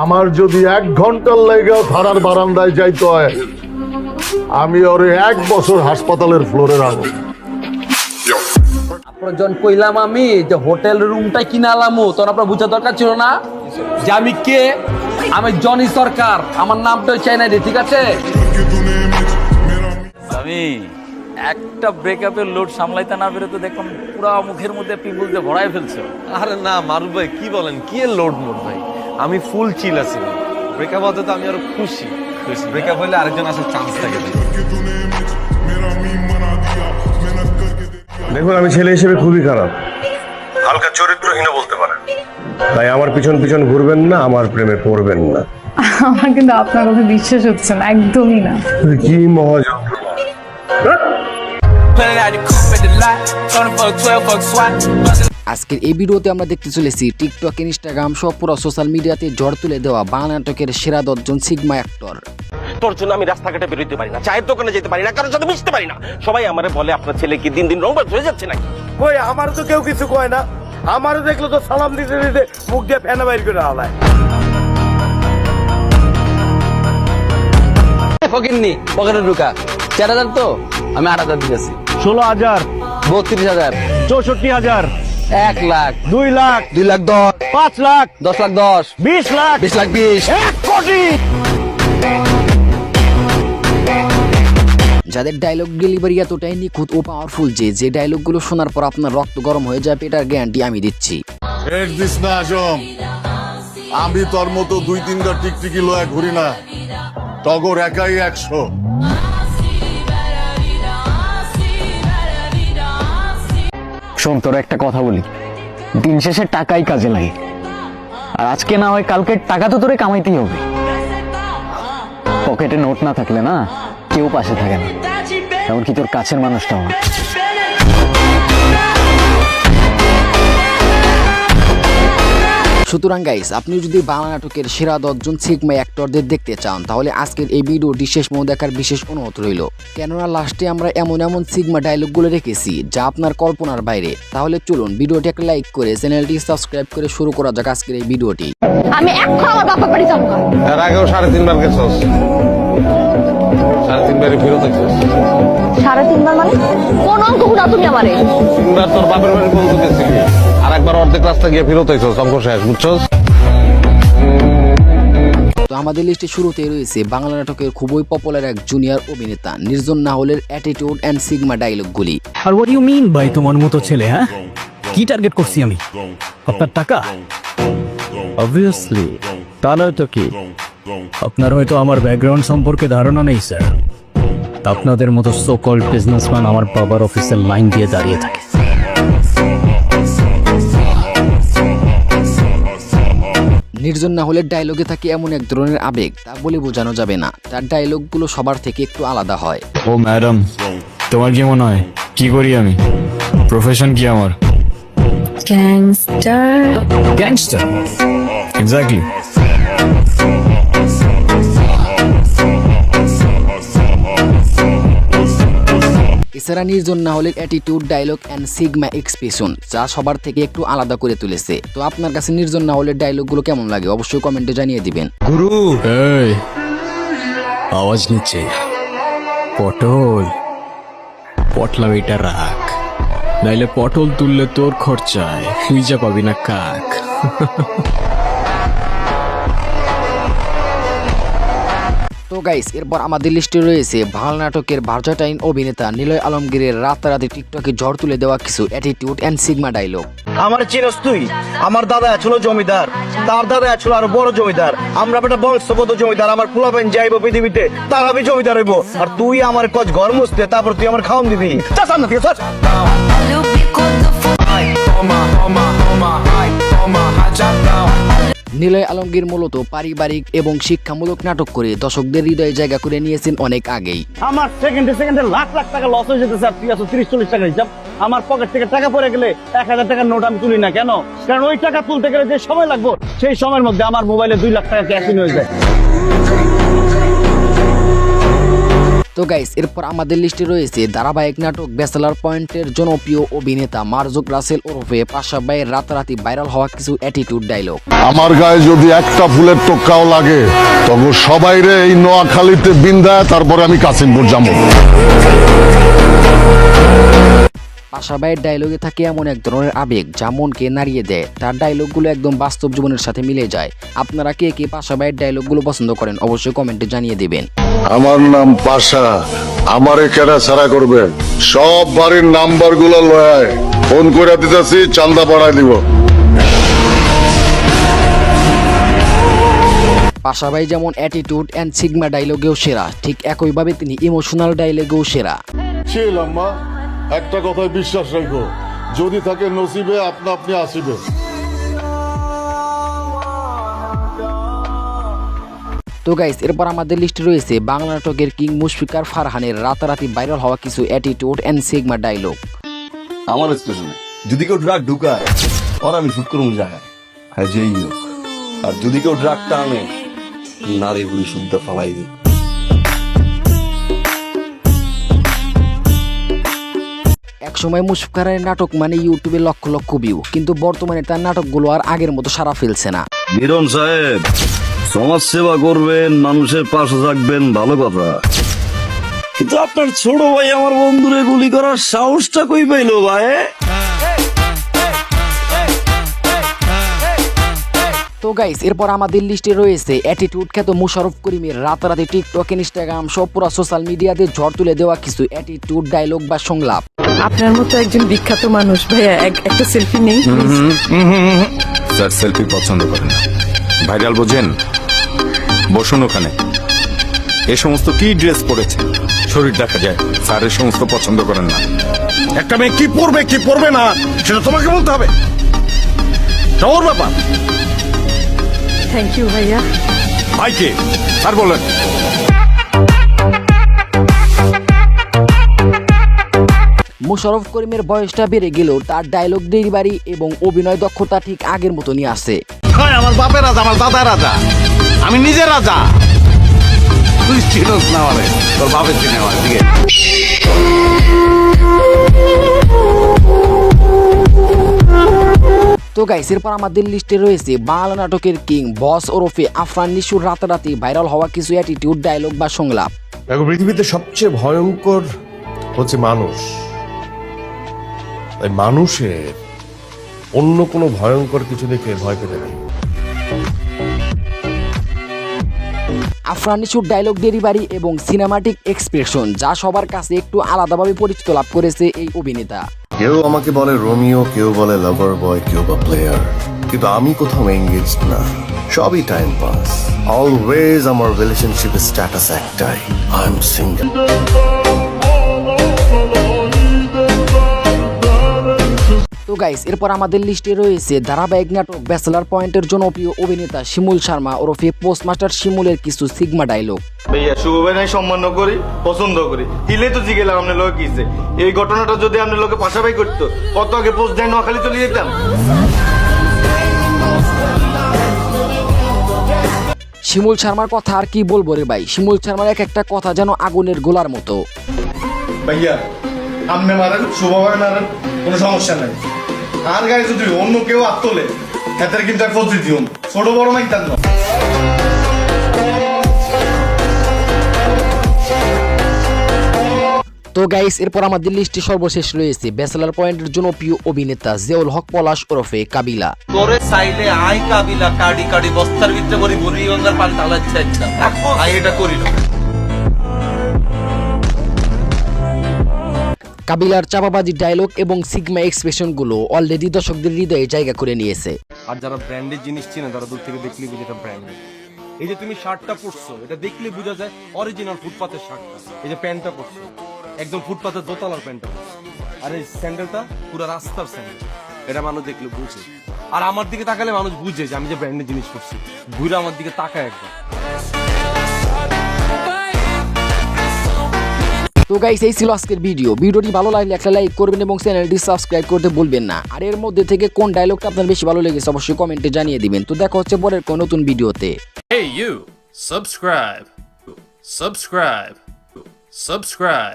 আমার যদি 1 ঘন্টার লেগেও থানার বারান্দায় যাইতে হয়, আমি ওরে 1 বছর হাসপাতালের ফ্লোরে রাখবো। আপনার কইলাম আমি যে হোটেল রুমটা কিনালামু, তখন আপনার বুঝা দরকার ছিল না যে আমি কে? আমি জনি সরকার, আমার নামটাও চাই না রে, ঠিক আছে? আমি একটা ব্রেকআপের লোড সামলাইতে না পেরে তো দেখলাম পুরা মুখের মধ্যে পিম্পল দিয়ে ভরাই ফেলছে। আরে না মারুফ ভাই, কি বলেন, কি এর লোড মোড ভাই, আমি ফুল চিল আছি। ব্রেকআপ হতে তো আমি আরো খুশি। ব্রেকআপ হলে আরেকজন আসার চান্স থাকে। দেখুন, আমি ছেলে হিসেবে খুবই খারাপ, হালকা চরিত্রহীন বলতে পারেন। তাই আমার পিছন পিছন ঘুরবেন না, আমার প্রেমে পড়বেন না। আমার কিন্তু আপনার কথা বিশ্বাস হচ্ছে না, একদমই না। কি মহাজন! আজকের এই ভিডিওতে আমরা দেখতে চলেছি টিকটক, ইনস্টাগ্রাম সব পুরো সোশ্যাল মিডিয়াতে ঝড় তুলে দেওয়া বাংলা নাটকের সেরা 10 জন সিগমা অ্যাক্টর। তোর জন্য আমি রাস্তাঘাটে বেরোতে পারি না, চায়ের দোকানে যেতে পারি না, কারোর সাথে মিশতে পারি না। সবাই আমারে বলে আপনার ছেলে কি দিন দিন রংবাজ হয়ে যাচ্ছে নাকি? কই আমার তো কেউ কিছু কয় না, আমারও দেখলো তো সালাম দিতে দিতে মুখ দিয়ে ফেনা বাইর করে আলায়। ফকিন্নি পকেটে ঢুকা 4000 তো আমি 8000 দিতেছি। 16,000, 32,000, 64,000, 1 লাখ, 2 লাখ, 2 লাখ 10, 5 লাখ, 10 লাখ 10, 20 লাখ, 20 লাখ 20, 1 কোটি। যাদের ডায়লগ ডেলিভারি এতটাই নিখুঁত ও পাওয়ারফুল যে ডায়লগগুলো শোনার পর আপনার রক্ত গরম হয়ে যাবে, এটার গ্যারান্টি আমি দিচ্ছি। দিস না আজম, আমি তোর মতো 2-3টা টিকটিকি লয়া ঘুরি না, টগর একাই 100। শোন, তোর একটা কথা বলি, দিন শেষে টাকাই কাজে লাগে, আর আজকে না হয় কালকে টাকা তো তোরে কামাইতেই হবে। পকেটে নোট না থাকলে না কেউ পাশে থাকে না, এমনকি তোর কাছের মানুষটাও না। সুতরাং গাইস, আপনি যদি বাংলা নাটকের সেরা 10 জন সিগমা অ্যাক্টরদের দেখতে চান, তাহলে আজকের এই ভিডিওটি শেষ পর্যন্ত দেখার বিশেষ অনুরোধ রইল। কেননা লাস্টে আমরা এমন সিগমা ডায়লগগুলো রেখেছি যা আপনার কল্পনার বাইরে। তাহলে চলুন ভিডিওটি একটা লাইক করে চ্যানেলটি সাবস্ক্রাইব করে শুরু করা যাক আজকের এই ভিডিওটি। আমি এখন আমার বাপা বাড়ি যাবো। এর আগেও 3.5 বার গেছস, 3.5 বারই ফেরত আসছিস। 3.5 বার মানে কোন অঙ্ক গুলা তুমি আমারে? 3 বার তোর বাপের বাড়ি বন্ধু গেছিলি, আর একবার অর্ধেক রাস্তা গিয়ে ফেরত আইছস, অঙ্ক শেষ, বুঝছস? তো আমাদের লিস্টে শুরুতেই রয়েছে বাংলা নাটকের খুবই পপুলার এক জুনিয়র অভিনেতা নির্জন নাহলের অ্যাটিটিউড অ্যান্ড সিগমা ডায়লগগুলি। আর হোয়াট ইউ মিন ভাই তোমার মতো ছেলে? হ্যাঁ, কি টার্গেট করছি আমি? আপনার টাকা? অবভিয়াসলি, তা নয় তো কি? আপনার হয়তো আমার ব্যাকগ্রাউন্ড সম্পর্কে ধারণা নেই স্যার। আপনাদের মতো সো কল্ড বিজনেসম্যান আমার বাবার অফিসের লাইন দিয়ে দাঁড়িয়ে থাকে। নির্জন নাহলের ডায়লগে থাকে এমন এক ধরনের আবেগ, তা বলে বোঝানো যাবে না। তার ডায়লগগুলো সবার থেকে একটু আলাদা হয়। ও ম্যাডাম, তোমার কি মনে হয় কি করি আমি? প্রফেশন কি আমার? গ্যাংস্টার। Gangster, exactly. এছাড়া নির্জন নাহলের attitude, dialogue and sigma expression যা সবার থেকে একটু আলাদা করে তুলেছে। তো আপনার কাছে নির্জন নাহলের ডায়লগগুলো কেমন লাগে অবশ্যই কমেন্টে জানিয়ে দিবেন। গুরু, এই আওয়াজ নিচ্ছে, পটল পটলা এটা রাখ, নাইলে পটল তুললে তোর খরচায় তুই যা পাবি না কাক। তো গাইস, এরপর আমাদের লিস্টে রয়েছে বাংলা নাটকের ভার্সাটাইন অভিনেতা নিলয় আলমগীরের রাতারাতি টিকটকে ঝড় তুলে দেওয়া কিছু অ্যাটিটিউড অ্যান্ড সিগমা ডায়লগ। আমার চিনস তুই? আমার দাদা ছিল জমিদার, তার দাদা ছিল আরো বড় জমিদার, আমরা বেটা বংশগত জমিদার। আমার পোলাপেন যাইবো পৃথিবীতে, তার আমি জমিদার হইব, আর তুই আমার কচ ঘর মুছতে, তারপর তুই আমার খাওয়ান দিবি। চল সামনে থেকে চল। নিলয় আলমগীর মূলত পারিবারিক এবং শিক্ষামূলক নাটক করে দর্শকদের হৃদয়ে জায়গা করে নিয়েছেন অনেক আগেই। আমার সেকেন্ডে লাখ লাখ টাকা লস হয়ে যেতে স্যার, 30-40 টাকা হিসাব। আমার পকেট থেকে টাকা পড়ে গেলে 1000 টাকার নোট আমি তুলি না। কেন? কারণ ওই টাকা তুলতে গেলে যে সময় লাগবে, সেই সময়ের মধ্যে আমার মোবাইলে 2 লাখ টাকা ক্যাশ ইন হয়ে যায়। তো গাইস এরপর আমাদের লিস্টে রয়েছে ধারাবাহিক নাটক ব্যাচেলার পয়েন্টের জনপ্রিয় অভিনেতা মার্জুক রাসেল ওরফে পাশা ভাইয়ের রাতারাতি ভাইরাল হওয়া কিছু অ্যাটিটিউড ডায়লগ। আমার গায়ে যদি একটা ফুলের টোক্কাও লাগে তখন সবাই রে এই নোয়াখালীতে বিন্দায়, তারপরে আমি কাশিমপুর যাবো। পাশা ভাইয়ের ডায়লগে থাকে এমন এক ধরনের আবেগ যা মনকে নাড়িয়ে দেয়। তার ডায়লগগুলো একদম বাস্তব জীবনের সাথে মিলে যায়। আপনারা কে কে পাশা ভাইয়ের ডায়লগগুলো পছন্দ করেন অবশ্যই কমেন্টে জানিয়ে দিবেন। আমার নাম পাশা, আমারে কেডা ছাড়া করবে? সব বাড়ির নাম্বার গুলো লয় ফোন করে দিতেছি, চান্দা বাড়াই দিব। পাশা ভাই যেমন অ্যাটিটিউড অ্যান্ড সিগমা ডায়লগেও সেরা, ঠিক একইভাবে তিনি ইমোশনাল ডায়লগেও সেরা। ছিল আম্মা, একটা কথায় বিশ্বাস রাখো, যদি থাকে নসিবে আপনা আপনি আসিবে। তো গাইস এরপর আমাদের লিস্টে রয়েছে বাংলা নাটকের কিং মুশফিকার ফারহানের রাতারাতি ভাইরাল হওয়া কিছু অ্যাটিটিউড অ্যান্ড সিগমা ডায়লগ। আমার স্টেশনে যদি কেউ ড্রাগ ঢুকায় ওর আমি শুট করবো জায়গায়, হ্যাঁ যেই হোক। আর যদি কেউ ড্রাগটা আনে নারী বুড়ি শুদ্ধ ফালাই দিই। একসময় মুশফিকারের নাটক মানে ইউটিউবে লক্ষ লক্ষ ভিউ, কিন্তু বর্তমানে তার নাটকগুলো আর আগের মতো সাড়া ফেলছে না। মিরন সাহেব, সমাজ সেবা করবেন, মানুষের পাশে থাকবেন, ভালো কথা, কিন্তু আপনার ছোট ভাই আমার বন্ধুরে গুলি করার সাহসটা কই পাইলো ভাই? তো গাইস এরপর আমাদের লিস্টে রয়েছে অ্যাটিটিউড খ্যাত মুশারফ করিমের রাতারাতি টিকটক, ইনস্টাগ্রাম সব পুরো সোশ্যাল মিডিয়াতে ঝড় তুলে দেওয়া কিছু অ্যাটিটিউড ডায়লগ বা সংলাপ। আপনার মতো একজন বিখ্যাত মানুষ ভাইয়া একটা সেলফি নেই? স্যার সেলফি পছন্দ করেন না, ভাইরাল বোঝেন। বসুন ওখানে। এ সমস্ত কি ড্রেস পরেছে, শরীর দেখা যায়, স্যার এ সমস্ত পছন্দ করেন না। একটা মেয়ে কি পরবে কি পরবে না সেটা তোমাকে বলতে হবে, তোর ব্যাপার। থ্যাংক ইউ ভাইয়া। ভাইকে স্যার বলেন। মুশারফ করিমের বয়সটা বেড়ে গেলেও তার ডায়লগ ডেলিভারি এবং অভিনয় দক্ষতা ঠিক আগের মতনই আছে। আমার বাপের রাজা, আমার দাদার রাজা, আমি নিজে রাজা। তুই চিনস না আমারে, তোর বাপের চিনে আমার দিকে। তো গাইস এরপর আমাদের লিস্টে রয়েছে বাংলা নাটকের কিং বস ওরফে আফরান নিশুর রাতারাতি ভাইরাল হওয়া কিছু অ্যাটিটিউড ডায়লগ বা সংলাপ। দেখো, পৃথিবীতে সবচেয়ে ভয়ঙ্কর হচ্ছে মানুষ। তাই মানুষের অন্য কোনো ভয়ঙ্কর কিছু দেখে ভয় পেতে নেই। আফরান নিশুর ডায়লগ ডেলিভারি এবং সিনেমাটিক এক্সপ্রেশন যা সবার কাছে একটু আলাদাভাবে পরিচিত লাভ করেছে এই অভিনেতা। কেউ আমাকে বলে রোমিও, কেউ বলে লাভার বয়, কেউ বা প্লেয়ার, কিন্তু আমি কোথাও এঙ্গেজ না, সবই টাইম পাস। অলওয়েজ আমার রিলেশনশিপের স্ট্যাটাস একটাই, আই এম সিঙ্গেল। তো গাইস এরপর আমাদের লিস্টে রয়েছে ধারাবাহিক নাটক ব্যাচেলার পয়েন্টের জনপ্রিয় অভিনেতা শিমুল শর্মা ওরফে পোস্টমাস্টার শিমুলের কিছু সিগমা ডায়লগ। ভাইয়া শুভ ভাই নাই সম্মান করি, পছন্দ করি, হিলে তো জিগেলাম আপনার লোক কিছে। এই ঘটনাটা যদি আপনার লোকে পাশাপাশি করতো, কত আগে পোস্ট দেয় নোয়াখালী চলে যেতাম। শিমুল শর্মার কথা আর কি বলবো রে ভাই, শিমুল শর্মার এক একটা কথা যেন আগুনের গোলার মতো। ভাইয়া আপনি মারেন, শুভ ভাই মারেন, কোনো সমস্যা নাই। আর গায়ে যদি অন্য কেউ হাত তোলে এদের কিন্তু এক ফজি দিও, ছোট বড় মাইক তার না। তো গাইস এরপর আমাদের লিস্টে সর্বশেষ রয়েছে ব্যাচেলার পয়েন্টের জনপ্রিয় অভিনেতা জিয়াউল হক পলাশ ওরফে কাবিলা। তোরে চাইলে আই কাবিলা কাডি কাডি বস্তার ভিতরে করি বুড়িগঙ্গার পানি ঢালাচ্ছে একটা, আই এটা করি না। কাবিলার চাপাবাজি ডায়লগ এবং সিগমা এক্সপ্রেশন গুলো অলরেডি দর্শকদের হৃদয়ে জায়গা করে নিয়েছে। আর যারা ব্র্যান্ডের জিনিস চিনে তারা দূর থেকে দেখলেই বুঝে এটা ব্র্যান্ড। এই যে তুমি শার্টটা পরছো, এটা দেখলেই বোঝা যায় অরিজিনাল ফুটপাতের শার্টটা। এই যে প্যান্টটা পরছো, একদম ফুটপাতের দোতলার প্যান্টটা পরছো। আর এই স্যান্ডেলটা পুরো রাস্তার স্যান্ডেল, এটা মানুষ দেখলে বুঝে। আর আমার দিকে তাকালে মানুষ বুঝে যে আমি যে ব্র্যান্ডের জিনিস পরছি। ঘুরে আমার দিকে তাকায় একবার। তো গাইস এই ছিল আজকের ভিডিওটি ভালো লাগলে একটা লাইক করবেন এবং চ্যানেলটি সাবস্ক্রাইব করতে ভুলবেন না। আর এর মধ্যে থেকে কোন ডায়লগটা আপনার বেশি ভালো লেগেছে অবশ্যই কমেন্টে জানিয়ে দিবেন। তো দেখা হচ্ছে পরের কোন নতুন ভিডিওতে। Hey you, subscribe. subscribe.